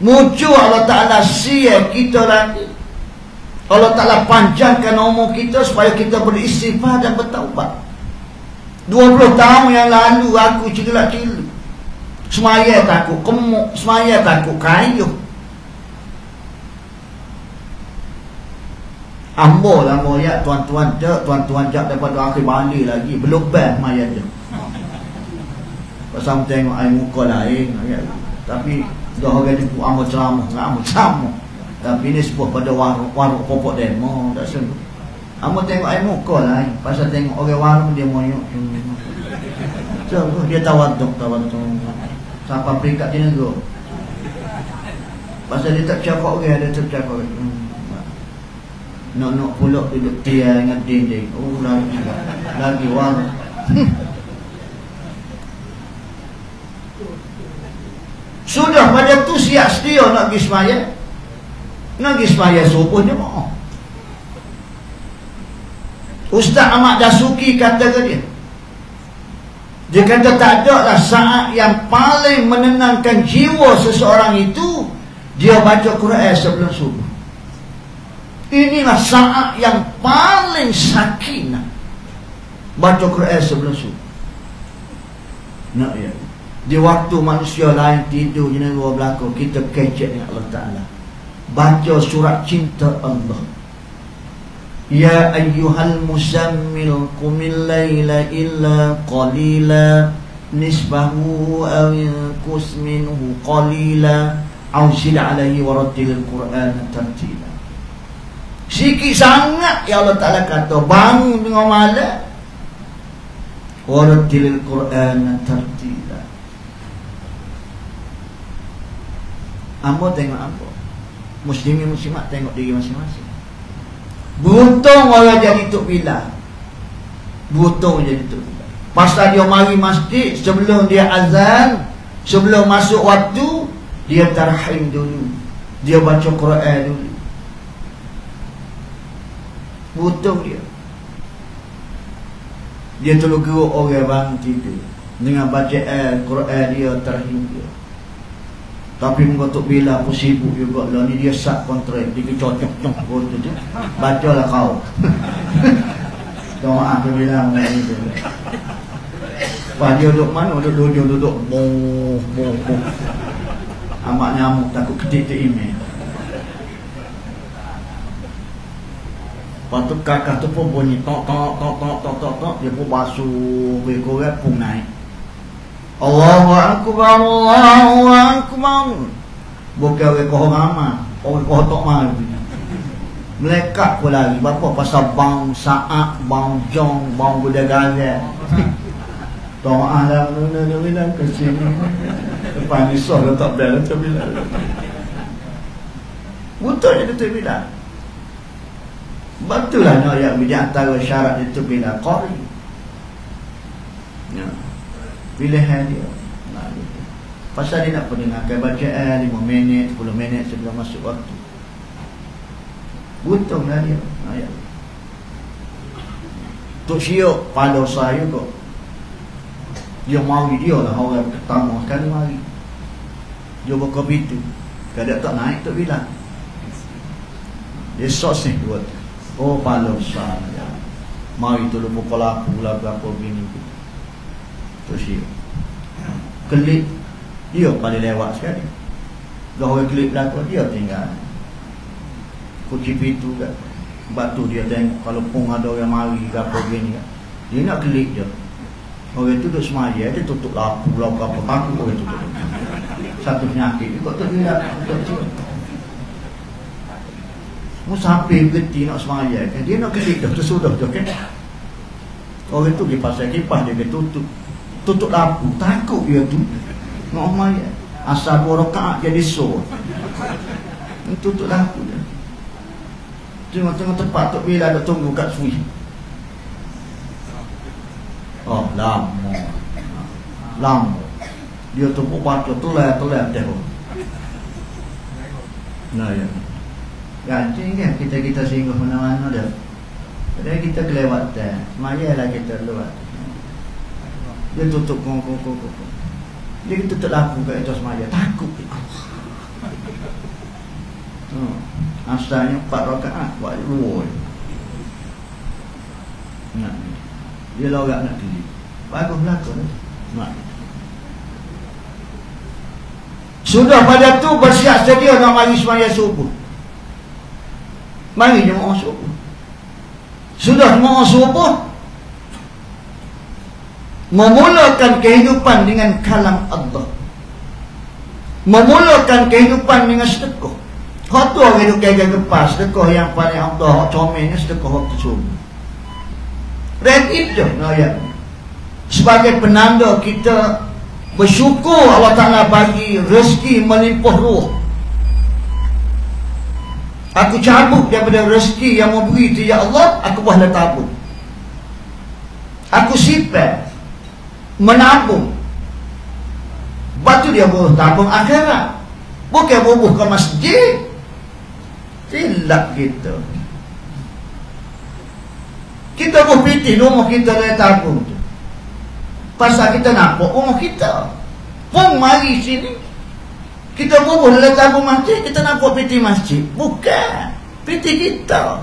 Muncul Allah Ta'ala siap kita lagi. Allah Ta'ala panjangkan umur kita supaya kita beristighfar dan bertaubat. 20 tahun yang lalu aku celak-celuk, semaya takut gemuk, semaya takut kayuh. Ambo lah moyak tuan-tuan jak, tuan-tuan jak daripada akhir balik lagi, belum best maya je. Pasal tengok air muka lain, tapi dah orang jemput ambo ceramah, ambo ceramah. Tapi ni sebuah pada warung popok demo, tak semua. Ambo tengok air muka lain, pasal tengok orang warung dia moyok. So, dia tawaduk. Sampai peringkat dia negara. Pasal dia tak cakap orang, dia tak cakap orang. Nak pulak duduk tiang dengan dinding. Oh, lagi warung. Sudah pada tu siap sedia nak pergi semaya. Nak pergi semaya subuh je mau. Ustaz Ahmad Dasuki kata ke dia, dia kata tak ada lah saat yang paling menenangkan jiwa seseorang itu dia baca Quran sebelum subuh. Inilah saat yang paling sakinah, baca Quran sebelum subuh. Nak ya, di waktu manusia lain tidur jenis luar belakang, kita kecek dengan Allah Ta'ala, baca surat cinta Allah. Ya ayyuhal muzammil qumil layla illa qalila nisbahu aw inqus minhu qalila aw zid alaihi warattilil Qur'ana tartila. Sikit sangat ya Allah Ta'ala kata, bangun dengan malam, warattilil Qur'ana tartila. Ambo tengok ambo, muslimin muslimat tengok diri masing-masing. Beruntung orang jadi Tok Bilal. Beruntung jadi Tok Bilal. Pasal dia mari masjid, sebelum dia azan, sebelum masuk waktu, dia tarhim dulu, dia baca Quran dulu. Beruntung dia. Dia tolong geruk orang bangun tidur dengan bacaan Quran dia, tarhim dia. Tapi muka Tok Bilal pun sibuk juga lah. Ni dia sat kontrak, dia cocok tu je. Bacalah kau. Doa Tok Bilal ni tu. Lepas dia duduk mana? Duduk boh. Amak nyamuk takut ketik tu email. Lepas tu kakak tu pun bunyi tok. Dia pun basuh korek pun naik. Allahu Akbar, Allahu Akbar. Bukan orang kohong amat, orang kohong tok mal. Melekat pun lagi. Bapa pasal bang saat, bang jong, bang gudang-gudang. Doa lah, bilang ke sini. Lepas ni soh tak bel macam bilang. Betul je tu bilang. Betul lah nak yang di antara syarat itu bilang qari. Ya. Pilihan dia. Nah, gitu. Pasal dia nak pendengarkan bacaan 5 minit, 10 minit sebelum masuk waktu. Buntunglah dia. Ayat. Tok Syok pada saya kok. Dia mari dia lah orang pertama sekali mari. Dia buka pintu. Kadang tak naik tak bilang. Dia sos ni buat. Oh pada saya. Mari tu buka lapu lah berapa bini. Tok Syok. Kelip dia paling lewat sekali. Dah orang kelip belakang dia tinggal kunci pintu kan. Batu dia tengok kalau pun ada orang mari ke apa gini kan. Dia nak kelip je. Orang tu duduk semaya, dia tutup lapu apa takut orang tu tutup. Satu penyakit dia kok tak dia mu sampai berhenti nak semaya kan. Dia nak kelip dah tersudah je kan. Orang tu dia pasal kipas dia tutup lampu. Takut dia tu nak semaya. Asal 2 rakaat jadi so. Tutup lampu dia. Tengok tempat Tok Bila dah tunggu kat sui. Oh, lama. Dia tu pun baca telah dah. Nah ya. Ganti kan kita singgah mana-mana dah. Jadi kita kelewatan. Mayalah kita lewat. Dia tutup kong. Dia tutup lampu kat atas maya. Takut. Asalnya 4 rakaat buat luar. Nah, dia lorak nak pilih. Bagus belakang nah. Sudah pada tu bersiap sedia nak mari semaya subuh. Mari jemaah subuh. Sudah jemaah subuh, memulakan kehidupan dengan kalam Allah. Memulakan kehidupan dengan sedekah. Hak tu orang duk kaya lepas sedekah yang paling Allah comel ni sedekah waktu subuh. Redit je ayat. Sebagai penanda kita bersyukur Allah Ta'ala bagi rezeki melimpah ruh. Aku cabut daripada rezeki yang memberi tu ya Allah, aku buat tabung. Aku simpan menabung. Batu dia buat tabung akhirat. Bukan bubuh ke masjid. Silap kita. Kita buh pitih rumah kita dari tabung tu. Pasal kita nampak rumah kita. Pun mari sini. Kita bubuh dalam tabung masjid, kita nampak pitih masjid. Bukan. Pitih kita.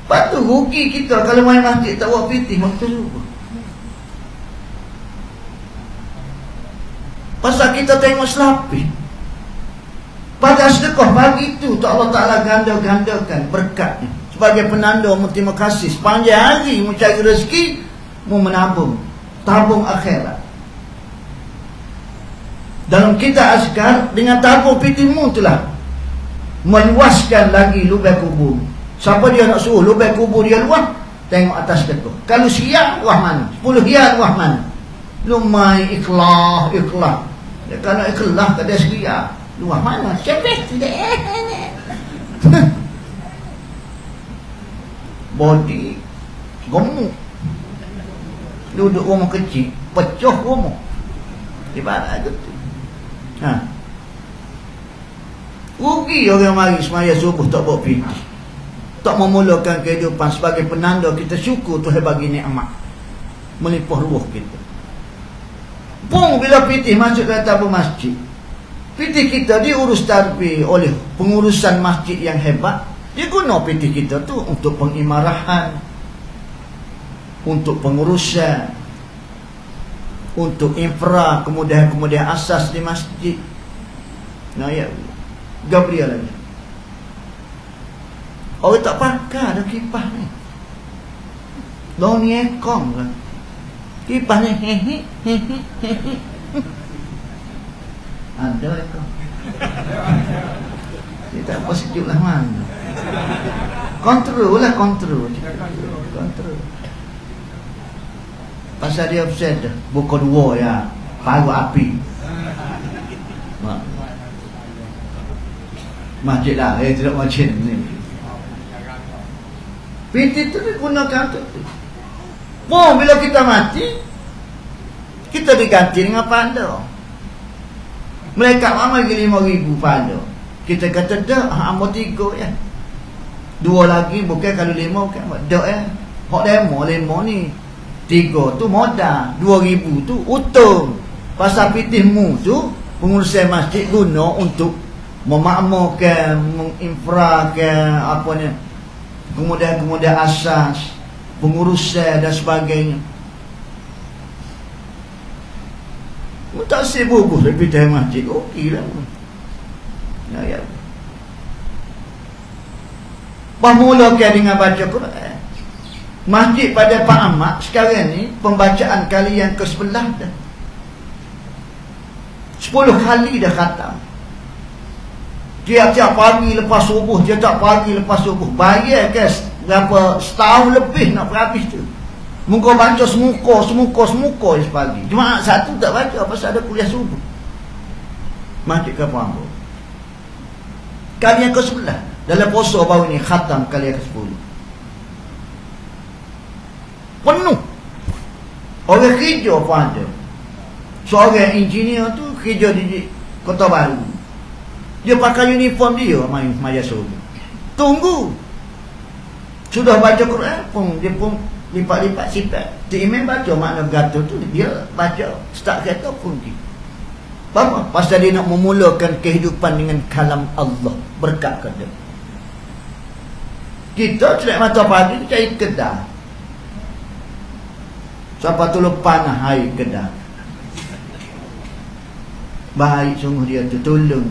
Lepas tu rugi kita kalau main masjid tak buat pitih waktu subuh. Pasal kita tengok selapis. Pada sedekah pagi itu Allah Ta'ala ganda-gandakan berkatnya sebagai penanda terima kasih. Sepanjang hari mencari rezeki, mu menabung, tabung akhirat. Dalam kita azkar, dengan tabung pitimu itulah meluaskan lagi lubang kubur. Siapa dia nak suruh lubang kubur dia luas, tengok atas sedekah. Kalau siang, luah mana? 10 hian, luah mana? Lumai ikhlas. Ya, kalau ikhlas tak ada seria, luah mana? Cepet tidak. Body gemuk. Duduk rumah kecil, pecah rumah. Ibarat tu. Rugi orang mari semaya subuh tak buat pitih, tak memulakan kehidupan sebagai penanda kita syukur Tuhan bagi nikmat melimpah ruh kita. Pun bila pitih masuk ke tabung masjid, pitih kita diurus tarbih oleh pengurusan masjid yang hebat. Dia guna pitih kita tu untuk pengimarahan, untuk pengurusan, untuk infra, kemudahan-kemudahan asas di masjid. Nah ya, Gabriel lagi. Orang tak pakai dah kipas ni. Dah ni ekong lah. Kipas ni hehe. Ada ekong. Dia tak apa sejuk lah mana. Kontrol lah, kontrol. Pasal dia upset dah. Bukan war ya, paru api. Masjid lah, tidak masjid ni. Pintu tu digunakan tu. Oh, bila kita mati, kita diganti dengan panda. Mereka amal 5,000 panda. Kita kata dah, amal 3 ya. 2 lagi bukan, kalau 5 bukan dak hok demo 5 ni 3 tu modal, 2,000 tu untung. Pasal pitihmu tu pengurusan masjid guna untuk memakmurkan, menginfrakan apa ni, kemudahan-kemudahan asas, pengurusan dan sebagainya. Tak sibuk tapi pitih masjid okey lah. Ya. Pemulakan dengan baca Quran. Masjid pada Pak Ahmad sekarang ni pembacaan kali yang ke-11 dah. 10 kali dah khatam. Tiap-tiap pagi lepas subuh, tiap-tiap pagi lepas subuh. Bayar ke berapa setahun lebih nak berhabis tu. Muka baca semuka sepagi. Jemaah satu tak baca pasal ada kuliah subuh. Masjid ke Pak Ahmad. Kali yang ke-11 dalam puasa baru ni khatam kali yang ke-10. Penuh. Orang kerja pun ada. Seorang engineer tu kerja di Kota Baru. Dia pakai uniform dia maya subuh. Tunggu. Sudah baca Quran pun dia pun lipat-lipat sifat. Dia imam baca makna berkata tu, dia baca start kata pun pergi. Apa? Pasal dia nak memulakan kehidupan dengan kalam Allah, berkat kata. Kita celak mata pagi cari kedah. Siapa tu lepas air kedah. Baik sungguh dia tu, tolong.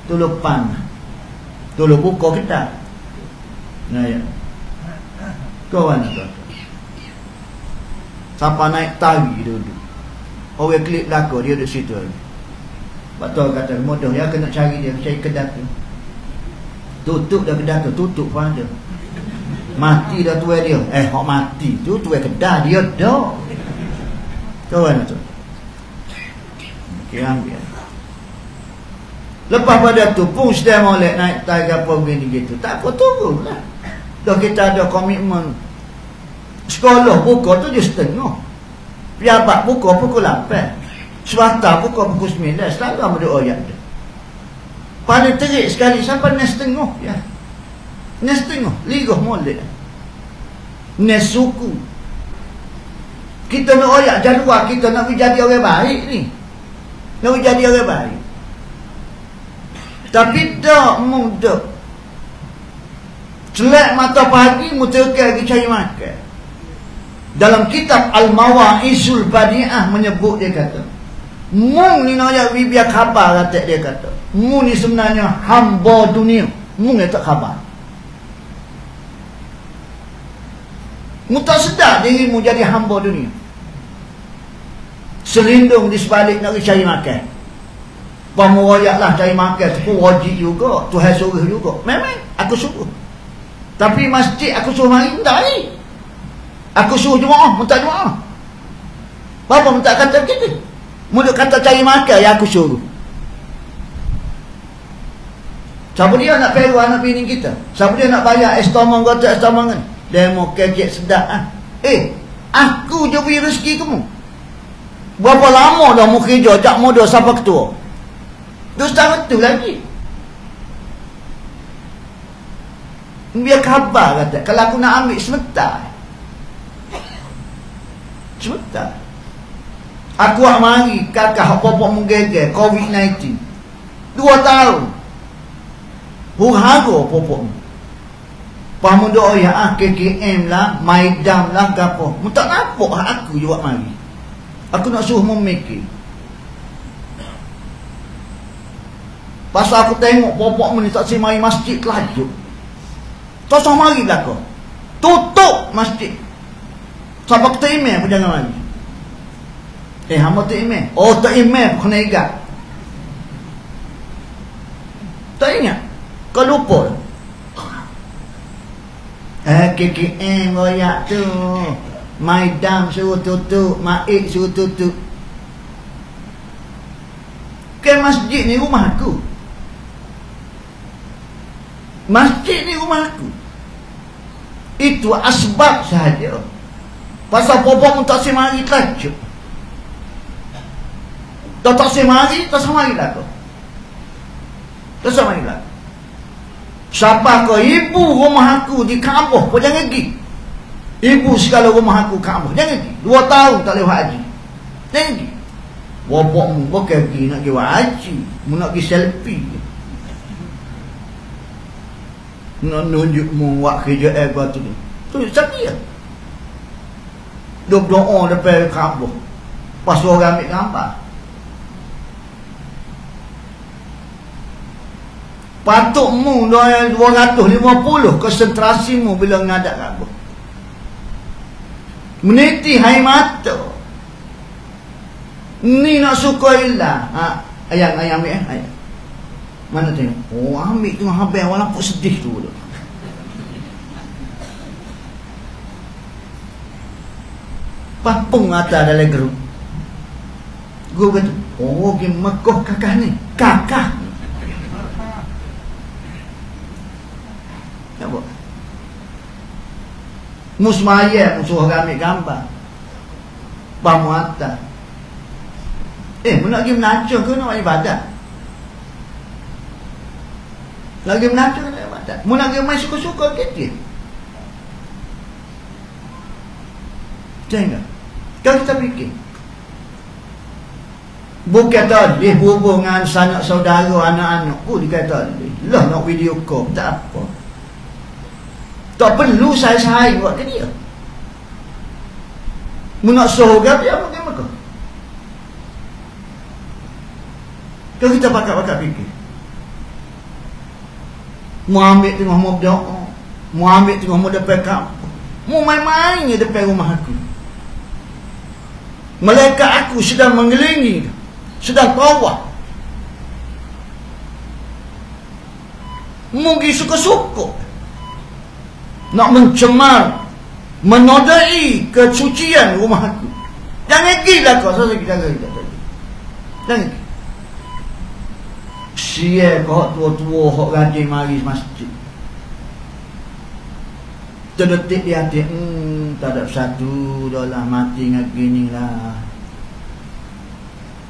Tolong pan. Tolong buka kedah. Nah ya. Kawan tu. Siapa naik tali dulu. Orang klik belakang dia duduk situ. Betul kata mudah ya, kena cari dia, cari kedah tu. Tutup dah kedah tu, tutup pun ada. Mati dah tuai dia. Hok mati tu tuai kedah dia dah. Kawan tu. Okey, ambil. Lepas pada tu pun sudah molek naik tali apa begini gitu. Tak apa, tunggulah. Dah kita ada komitmen. Sekolah buka tu je setengah. Piabat buka pukul 8. Swasta buka pukul 9. Selalu berdoa ayat tu. Paling terik sekali sampai nes setengah ya. Nes setengah ligah molek. Nes suku. Kita nak ayat jadual, kita nak jadi orang baik ni. Nak jadi orang baik. Tapi tak mudah. Celak mata pagi muterkan pergi cari makan. Dalam kitab Al-Mawa'isul Badi'ah menyebut, dia kata, mung ni nak ayat biar khabar kata dia kata. Mung ni sebenarnya hamba dunia. Mung ni tak khabar. Mu tak sedar dirimu jadi hamba dunia. Selindung di sebalik nak cari makan. Pemurayaklah cari makan tu pun wajib juga. Tuhan suruh juga. Memang aku suruh. Tapi masjid aku suruh mari tak ni. Aku suruh jemaah, minta jemaah. Bapa minta kata kita. Mulut kata cari makan yang aku suruh. Siapa dia nak peru anak bini kita? Siapa dia nak bayar estomong kata estomong kan? Demo kejek sedap ah. Aku je beri rezeki kamu. Berapa lama dah mu kerja jak muda sampai ketua? Dosa betul lagi. Biar khabar kata, kalau aku nak ambil sebentar. Sebentar. Aku nak mari kakak apa-apa menggegel COVID-19 2 tahun. Huru-hara apa-apa. Pahamu doa ya KKM lah, Maidam lah, apa. Tak nampak aku je buat mari. Aku nak suruh memikir. Pasal aku tengok popok ni tak mari masjid kelajuk. Tak usah mari belakang. Tutup masjid. Sampai kita email pun jangan mari. Hamba tak email. Oh tak email pun kena ingat. Tak ingat. Kau lupa. KKM royak tu. Maidam suruh tutup. Maid suruh tutup. Kan masjid ni rumah aku. Masjid ni rumah aku. Itu asbab sahaja. Pasal popok tak semari kelajuk. Tak semari, tak semari lah tu. Tak semari lah. Siapa kau ibu rumah aku di Kaabah, kau jangan pergi. Ibu segala rumah aku Kaabah, jangan pergi. 2 tahun tak lewat haji, jangan pergi. Bapakmu bukan pergi nak pergi haji, mu nak pergi selfie, nak nunjuk mu buat kerja tu. Tu siapa ya? Dia berdoa depan Kaabah, pas orang ambil gambar. Patutmu 250 konsentrasimu bila menghadap Kaabah. Meniti hai mata. Ni nak suka ilah. Ayang ambil ayang. Mana tengok? Oh, ambil tengok habis walaupun sedih tu. Papung atas dalam geruk. Gua kata, oh, pergi Mekah kakak ni. Kakak. Apa? Musmaya suruh ambil gambar. Pamu atas. Mu nak pergi menacung ke nak ibadat? Nak pergi menacung ke nak ibadat? Mu nak pergi main suka-suka ke dia? Jangan. Kalau kita fikir, bukan tadi hubungan sanak saudara anak-anak pun dikata lah nak video call tak apa. Tak perlu saya buat ke dia. Mu nak suruh dia apa ke mereka? Kalau kita pakat-pakat fikir, mu ambil tengah mu berdoa, mu ambil tengah mu depan kampung, mu main-main je depan rumah aku. Malaikat aku sedang mengelilingi, sedang tawaf. Mungkin suka-suka nak mencemar, menodai kesucian rumah aku. Jangan gila kau, saya jaga kita. Jangan. Sia kau tua-tua hok rajin mari masjid. Terdetik di hati, tak ada satu dah lah, mati dengan gini lah.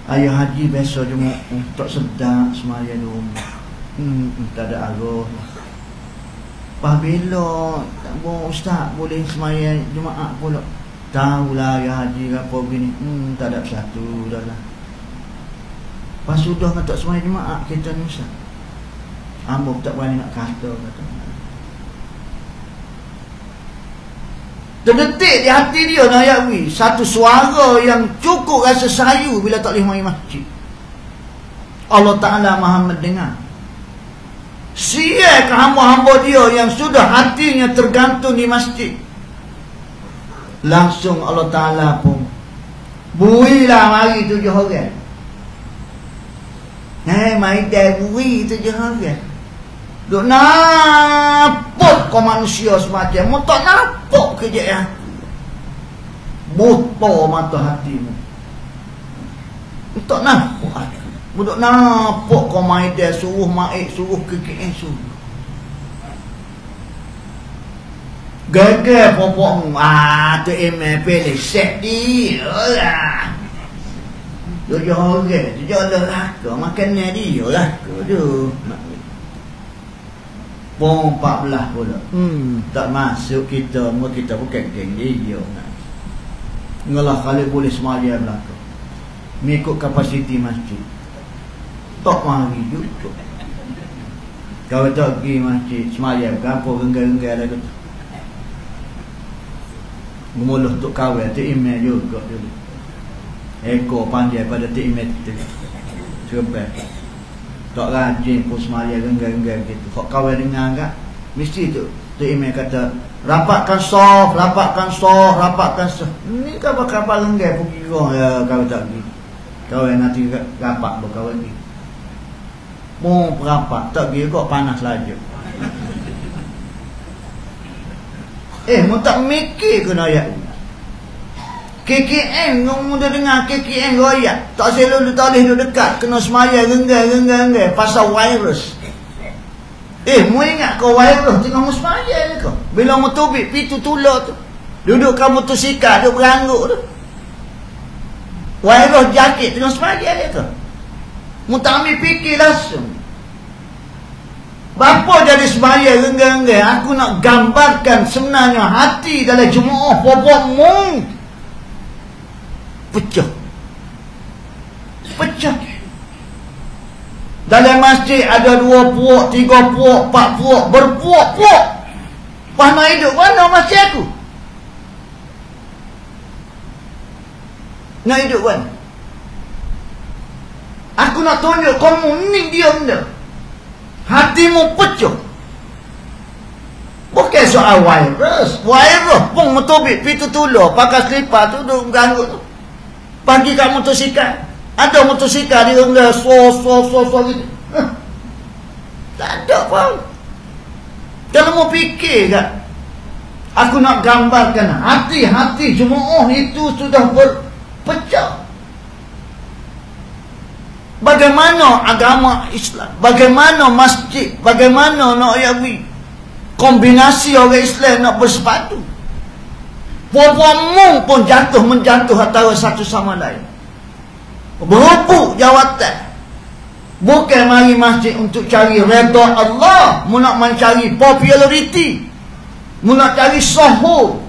Ayah haji besok cuma tak sedap semaya di rumah. Tak ada arah. Apabila tak boleh ustaz boleh semaya Jumaat pula. Tahulah ayah haji apa begini. Tak ada satu dah lah. Pas sudah tak semaya Jumaat kita ni ustaz. Ambo tak berani nak kata. Terdetik di hati dia Nayawi satu suara yang cukup rasa sayu bila tak boleh mari masjid. Allah Ta'ala Maha mendengar. Siapkah hamba-hamba dia yang sudah hatinya tergantung di masjid? Langsung Allah Ta'ala pun builah mari 7 orang. Mari dah bui 7 orang. Duk napuk kau manusia semacam mu tak napuk kerja aku. Buta mata hatimu. Tak napuk aku. Duk napuk kau main dia suruh maik, suruh KKN suruh. Gagal popokmu. Tu email pilih set dia lah. Duk orang, tu jalan laka makannya dia lah. Aduh. Pon 14 pula. Tak masuk kita, kita bukan geng dia. Ngalah kalau boleh semaya belakang. Mengikut kapasiti masjid. Tak mari juga. Kalau tak pergi masjid semaya berapa genggal-genggal ada tu. Muluh tok kawin tu email juga dulu. Ekor panjang pada tu email tu. Sebab tak rajin pun semaya genggal-genggal gitu. Kok kawan dengar enggak? Mesti tu email kata rapatkan soft, rapatkan soft, rapatkan soft. Ni kapal-kapal genggal pun kira ya kawan tak pergi. Kawan nanti rapat berkawan pergi. Mau berapat tak pergi kok panas laju. Mu tak mikir kena ayat. KKN, kamu dah dengar KKN royak. Tak selalu tak boleh duduk dekat. Kena semaya, genggal. Pasal virus. Mu ingat kau virus tengah mu semaya ke kau? Bila mu tubik pintu tular tu. Duduk kamu tu sikat, duduk berangguk tu. Virus jakit tengah semaya ke kau? Mu tak ambil fikir langsung. Bapa jadi semaya renggang-renggang. Aku nak gambarkan sebenarnya hati dalam jemaah puak-puak mung pecah. Pecah. Dalam masjid ada 2 puak, 3 puak, 4 puak, berpuak-puak. Lepas nak hidup mana masjid aku? Nak hidup mana? Aku nak tunjuk kamu ni dia benda. Hatimu pecah. Bukan soal virus. Virus pun metobik pintu tulur, pakai selipar tu duduk ganggu tu. Pagi kat motosikal. Ada motosikal dia rendah so gitu. Tak ada pun. Kalau mau fikir kan, aku nak gambarkan hati-hati jemaah itu sudah berpecah. Bagaimana agama Islam, bagaimana masjid, bagaimana nak yawi kombinasi orang Islam nak bersepadu. Puan-puan mung pun menjatuh antara satu sama lain. Berebut jawatan. Bukan mari masjid untuk cari redha Allah, mu nak mencari populariti, mu nak cari sahur.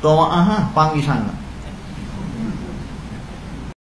Tuan panggil sana.